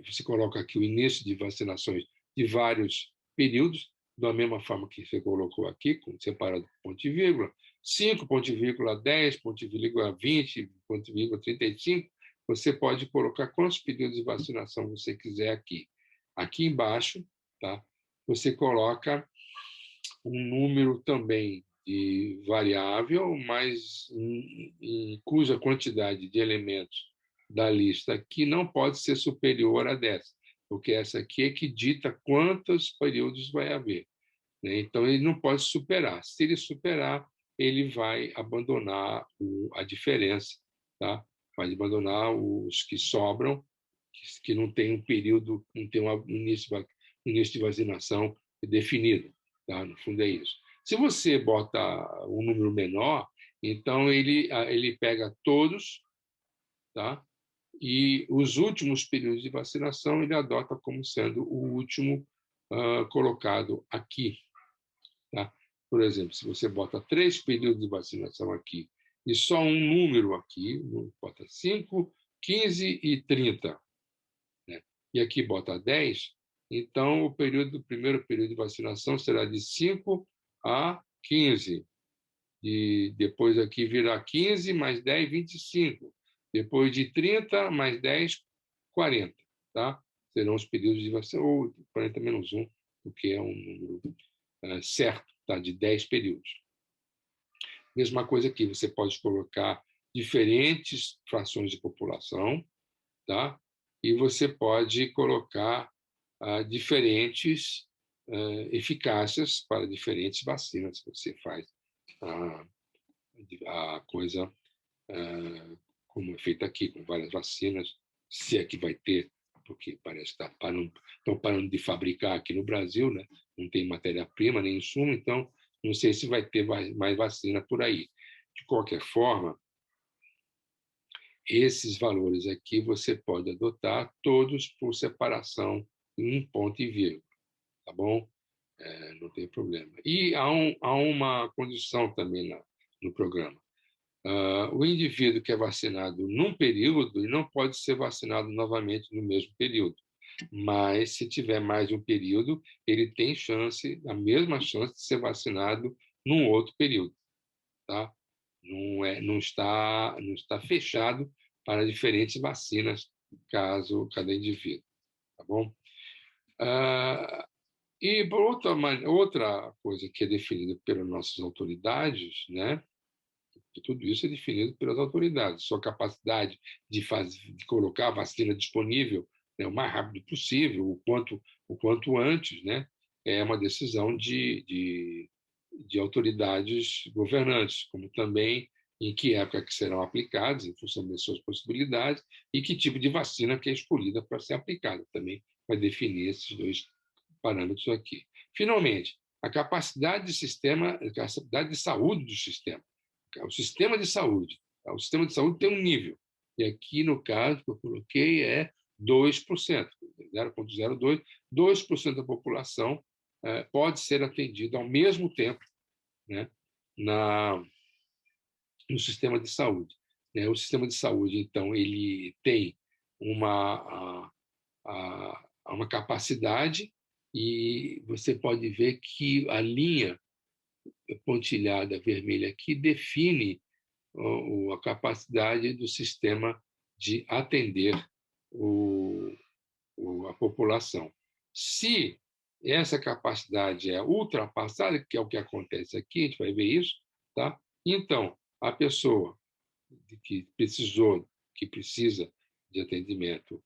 você coloca aqui o início de vacinações de vários períodos, da mesma forma que você colocou aqui, separado por ponto e vírgula, 5, ponto e vírgula 10, ponto e vírgula 20, ponto e vírgula 35, você pode colocar quantos períodos de vacinação você quiser aqui. Aqui embaixo, tá? Você coloca um número também de variável, mas cuja quantidade de elementos da lista aqui não pode ser superior a 10, porque essa aqui é que dita quantos períodos vai haver. Né? Então, ele não pode superar. Se ele superar, ele vai abandonar a diferença, tá? Vai abandonar os que sobram, que não tem um período, não tem um início de vacinação definido. Tá? No fundo é isso. Se você bota um número menor, então ele pega todos, tá? E os últimos períodos de vacinação ele adota como sendo o último colocado aqui. Tá? Por exemplo, se você bota 3 períodos de vacinação aqui e só um número aqui, bota 5, 15 e 30, né? E aqui bota 10, então o primeiro período de vacinação será de 5 a 15. E depois aqui virá 15 mais 10, 25. Depois de 30 mais 10, 40, tá? Serão os períodos de vacinação, ou 40 menos 1, o que é um número certo, tá? De 10 períodos. Mesma coisa aqui, você pode colocar diferentes frações de população, tá? E você pode colocar diferentes eficácias para diferentes vacinas. Você faz a coisa como é feita aqui, com várias vacinas, se é que vai ter, porque parece que estão parando de fabricar aqui no Brasil, né? Não tem matéria-prima nem insumo, então não sei se vai ter mais vacina por aí. De qualquer forma, esses valores aqui você pode adotar todos por separação em um ponto e vírgula, tá bom? Não tem problema. E há uma condição também no programa. O indivíduo que é vacinado num período ele não pode ser vacinado novamente no mesmo período. Mas, se tiver mais de um período, ele tem a mesma chance de ser vacinado num outro período. Tá? Não está fechado para diferentes vacinas, caso cada indivíduo. Tá bom? E, por outra coisa que é definida pelas nossas autoridades, né? Tudo isso é definido pelas autoridades. Sua capacidade de colocar a vacina disponível, né, o mais rápido possível, o quanto antes, né, é uma decisão de autoridades governantes, como também em que época que serão aplicadas, em função das suas possibilidades, e que tipo de vacina que é escolhida para ser aplicada. Também vai definir esses dois parâmetros aqui. Finalmente, a capacidade de saúde do sistema. O sistema de saúde. O sistema de saúde tem um nível. E aqui, no caso que eu coloquei, é 2%, 0,02%. 2% da população pode ser atendida ao mesmo tempo, né, no sistema de saúde. O sistema de saúde, então, ele tem uma capacidade e você pode ver que a linha pontilhada vermelha aqui define a capacidade do sistema de atender a população. Se essa capacidade é ultrapassada, que é o que acontece aqui, a gente vai ver isso, tá? Então, a pessoa que precisa de atendimento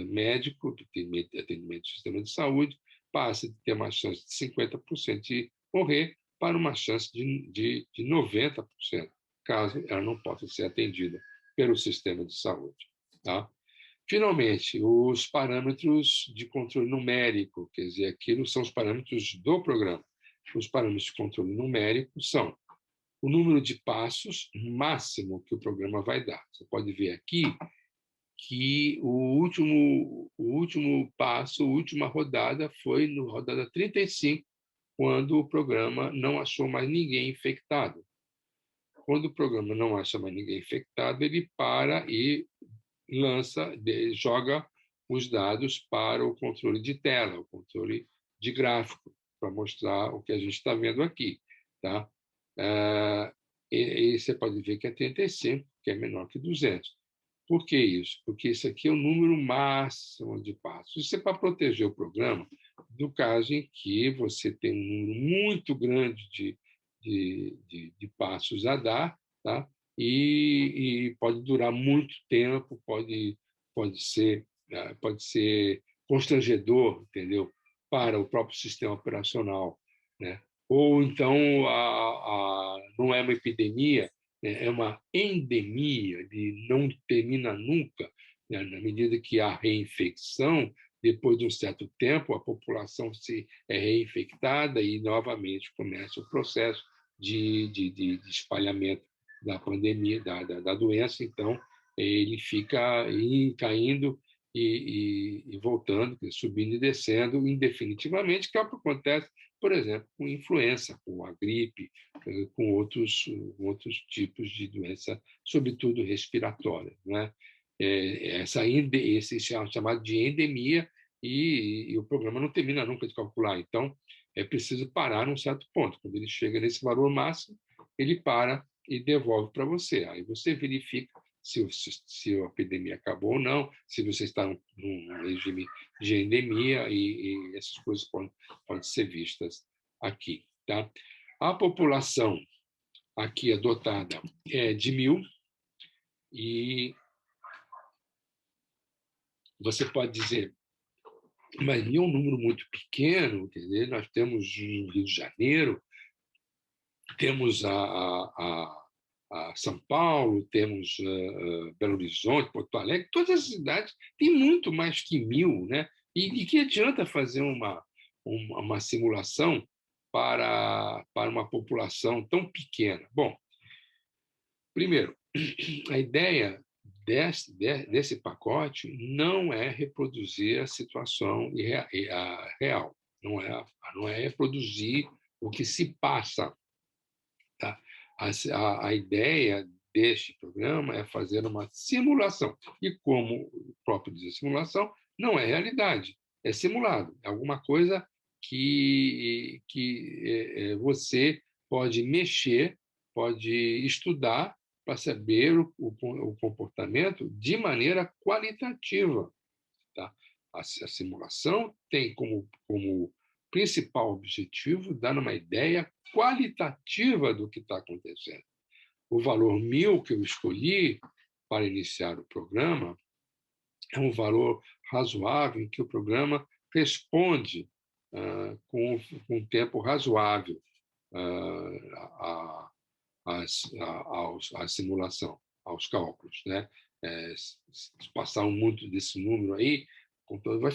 médico, de atendimento do sistema de saúde, passa de ter uma chance de 50% de morrer para uma chance de 90%, caso ela não possa ser atendida pelo sistema de saúde. Tá? Finalmente, os parâmetros de controle numérico, quer dizer, aquilo são os parâmetros do programa. Os parâmetros de controle numérico são o número de passos máximo que o programa vai dar. Você pode ver aqui que o último passo, a última rodada, foi na rodada 35, quando o programa não achou mais ninguém infectado. Quando o programa não acha mais ninguém infectado, ele para e joga os dados para o controle de tela, o controle de gráfico, para mostrar o que a gente está vendo aqui. Tá? E você pode ver que é 35, que é menor que 200. Por que isso? Porque isso aqui é o número máximo de passos. Isso é para proteger o programa do caso em que você tem um número muito grande de passos a dar, tá? E pode durar muito tempo, pode ser constrangedor, entendeu? Para o próprio sistema operacional, né? Ou então não é uma epidemia, é uma endemia de não termina nunca, né? Na medida que há reinfecção, depois de um certo tempo, a população é reinfectada e novamente começa o processo de espalhamento da pandemia, da doença. Então, ele fica caindo e voltando, subindo e descendo indefinitivamente, que é o que acontece, por exemplo, com influenza, com a gripe, com outros tipos de doença, sobretudo respiratória, né? Esse é chamado de endemia e o programa não termina nunca de calcular. Então, é preciso parar num certo ponto. Quando ele chega nesse valor máximo, ele para e devolve para você. Aí você verifica se a epidemia acabou ou não, se você está num regime de endemia, e essas coisas podem ser vistas aqui. Tá? A população aqui adotada é de 1.000, e você pode dizer, mas 1.000 é um número muito pequeno, quer dizer, nós temos no Rio de Janeiro, temos a São Paulo, temos Belo Horizonte, Porto Alegre, todas as cidades têm muito mais que 1.000, né? E que adianta fazer uma simulação para uma população tão pequena? Bom, primeiro, a ideia desse pacote não é reproduzir a situação real, não é reproduzir o que se passa. Tá? A ideia deste programa é fazer uma simulação. E como o próprio diz, simulação não é realidade, é simulado. É alguma coisa que você pode mexer, pode estudar para saber o comportamento de maneira qualitativa. Tá? A simulação tem como principal objetivo dar uma ideia qualitativa do que está acontecendo. O valor 1.000 que eu escolhi para iniciar o programa é um valor razoável em que o programa responde com um tempo razoável à simulação, aos cálculos. Né? Se passar muito desse número aí, o programa vai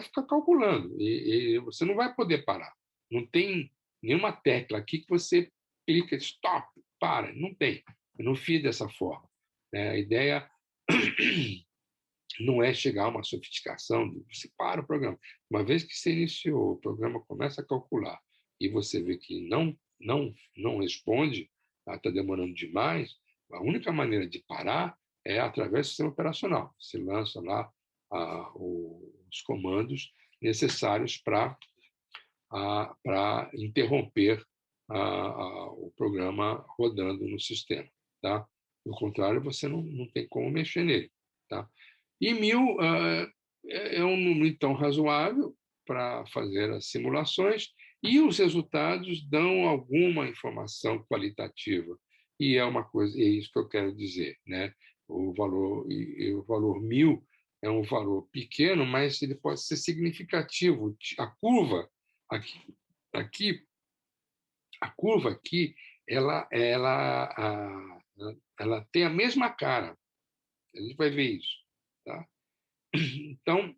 ficar calculando, e você não vai poder parar. Não tem nenhuma tecla aqui que você clica, stop, para, não tem. Eu não fiz dessa forma. A ideia não é chegar a uma sofisticação, você para o programa. Uma vez que você iniciou, o programa começa a calcular e você vê que não responde, está demorando demais, a única maneira de parar é através do sistema operacional. Você lança lá os comandos necessários para interromper o programa rodando no sistema. Tá? Do contrário, você não tem como mexer nele. Tá? E 1.000 é um número, então, razoável para fazer as simulações, e os resultados dão alguma informação qualitativa. E é isso que eu quero dizer. Né? O valor 1.000 é um valor pequeno, mas ele pode ser significativo. A curva aqui ela tem a mesma cara. A gente vai ver isso. Tá? Então,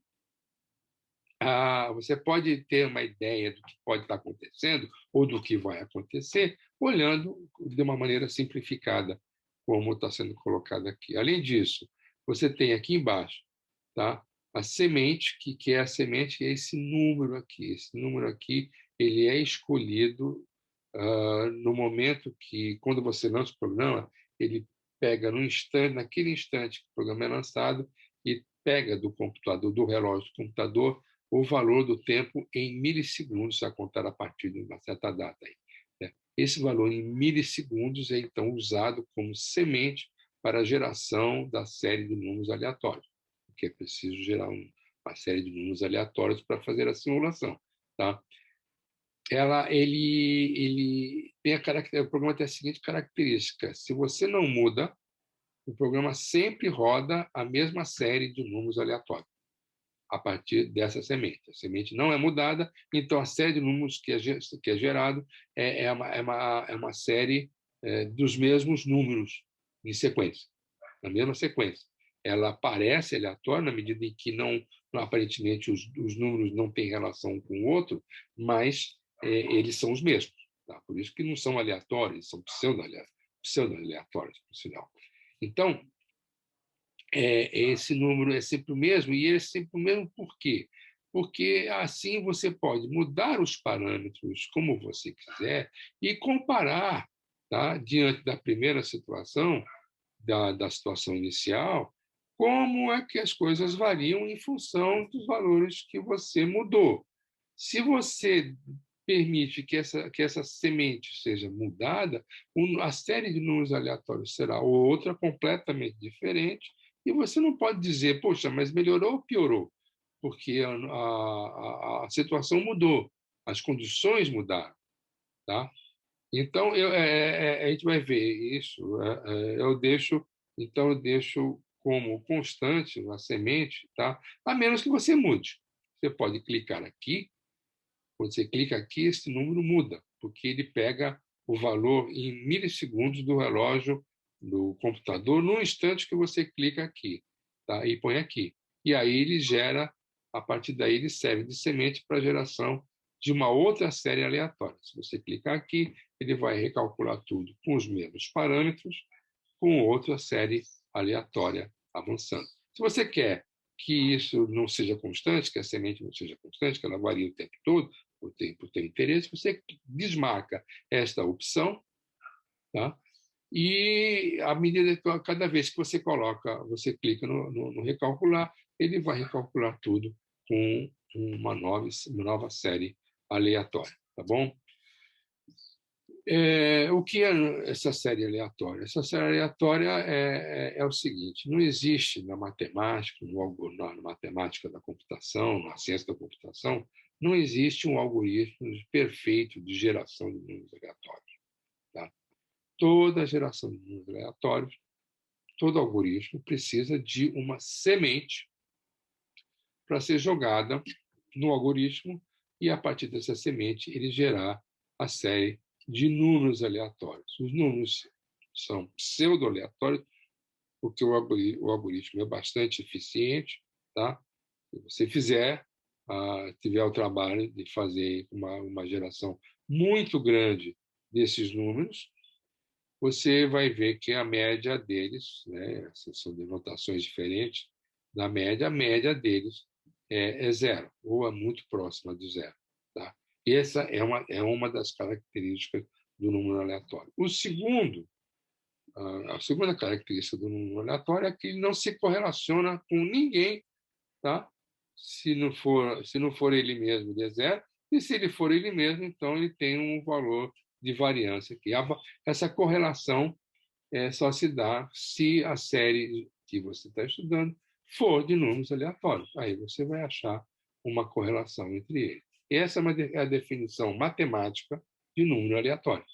você pode ter uma ideia do que pode estar acontecendo ou do que vai acontecer olhando de uma maneira simplificada, como está sendo colocado aqui. Além disso, você tem aqui embaixo, tá, a semente, que é a semente, é esse número aqui. Esse número aqui ele é escolhido no momento que, quando você lança o programa, ele pega naquele instante que o programa é lançado, e pega do computador, do relógio do computador, o valor do tempo em milissegundos, a contar a partir de uma certa data. Aí, né? Esse valor em milissegundos é, então, usado como semente para a geração da série de números aleatórios, porque é preciso gerar uma série de números aleatórios para fazer a simulação. Tá? Ele tem o programa tem a seguinte característica: se você não muda, o programa sempre roda a mesma série de números aleatórios a partir dessa semente. A semente não é mudada, então a série de números que é gerado é uma série dos mesmos números em sequência, na mesma sequência. Ela parece aleatória na medida em que aparentemente os números não têm relação um com o outro, mas eles são os mesmos. Tá? Por isso que não são aleatórios, são pseudo-aleatórios, por sinal. Então, esse número é sempre o mesmo, e ele é sempre o mesmo por quê? Porque assim você pode mudar os parâmetros como você quiser e comparar, tá? Diante da primeira situação, da situação inicial, como é que as coisas variam em função dos valores que você mudou. Se você permite que essa semente seja mudada, a série de números aleatórios será outra, completamente diferente, e você não pode dizer, poxa, mas melhorou ou piorou? Porque a situação mudou, as condições mudaram. Tá? Então, a gente vai ver isso. Eu deixo como constante a semente, tá? A menos que você mude. Você pode clicar aqui. Quando você clica aqui, esse número muda, porque ele pega o valor em milissegundos do relógio do computador no instante que você clica aqui, tá? E põe aqui. E aí ele gera, a partir daí ele serve de semente para a geração de uma outra série aleatória. Se você clicar aqui, ele vai recalcular tudo com os mesmos parâmetros, com outra série aleatória avançando. Se você quer que isso não seja constante, que a semente não seja constante, que ela varie o tempo todo, por ter interesse, você desmarca esta opção, tá? E à medida que cada vez que você clica no recalcular, ele vai recalcular tudo com uma nova série aleatória, tá bom? O que é essa série aleatória? Essa série aleatória é o seguinte: não existe na matemática, na matemática da computação, na ciência da computação, não existe um algoritmo perfeito de geração de números aleatórios. Tá? Toda geração de números aleatórios, todo algoritmo precisa de uma semente para ser jogada no algoritmo e, a partir dessa semente, ele gerar a série de números aleatórios. Os números são pseudo-aleatórios, porque o algoritmo é bastante eficiente. Tá? Se você tiver o trabalho de fazer uma geração muito grande desses números, você vai ver que a média deles, né, essas são denotações diferentes da média, a média deles é zero, ou é muito próxima de zero. Tá? E essa é uma das características do número aleatório. A segunda característica do número aleatório é que ele não se correlaciona com ninguém, tá? Se não for ele mesmo, ele é zero, e se ele for ele mesmo, então ele tem um valor de variância aqui. Essa correlação só se dá se a série que você está estudando for de números aleatórios. Aí você vai achar uma correlação entre eles. Essa é a definição matemática de número aleatório,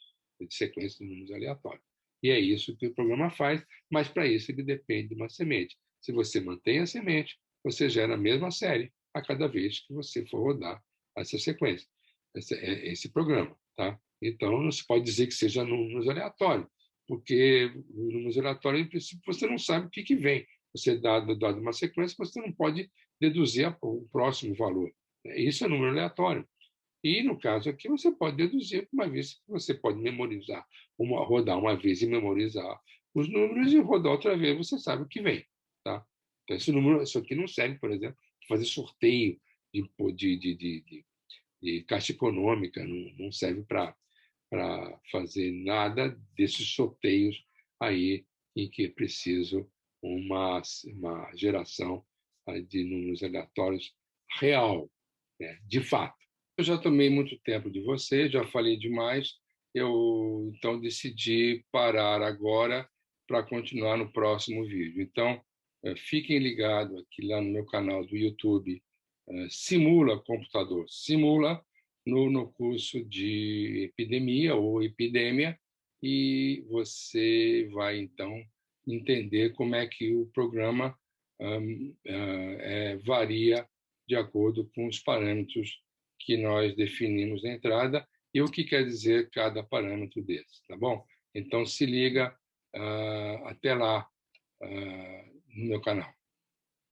de sequência de números aleatórios. E é isso que o programa faz, mas para isso ele depende de uma semente. Se você mantém a semente, você gera a mesma série a cada vez que você for rodar essa sequência, esse programa. Tá? Então, não se pode dizer que seja números aleatórios, porque no número giratório, em princípio, você não sabe o que vem. Você dá uma sequência, você não pode deduzir o próximo valor. Isso é número aleatório. E, no caso aqui, você pode deduzir uma vez que você pode memorizar, rodar uma vez e memorizar os números e rodar outra vez, você sabe o que vem. Tá? Então, isso aqui não serve, por exemplo, para fazer sorteio de caixa econômica, não serve para fazer nada desses sorteios aí em que é preciso uma geração de números aleatórios real, né, de fato. Eu já tomei muito tempo de você, já falei demais, eu então decidi parar agora para continuar no próximo vídeo. Então, fiquem ligados aqui lá no meu canal do YouTube, Simula Computador, Simula, no curso de epidemia ou epidemia, e você vai, então, entender como é que o programa varia de acordo com os parâmetros que nós definimos na entrada e o que quer dizer cada parâmetro desse, tá bom? Então, se liga, até lá no meu canal.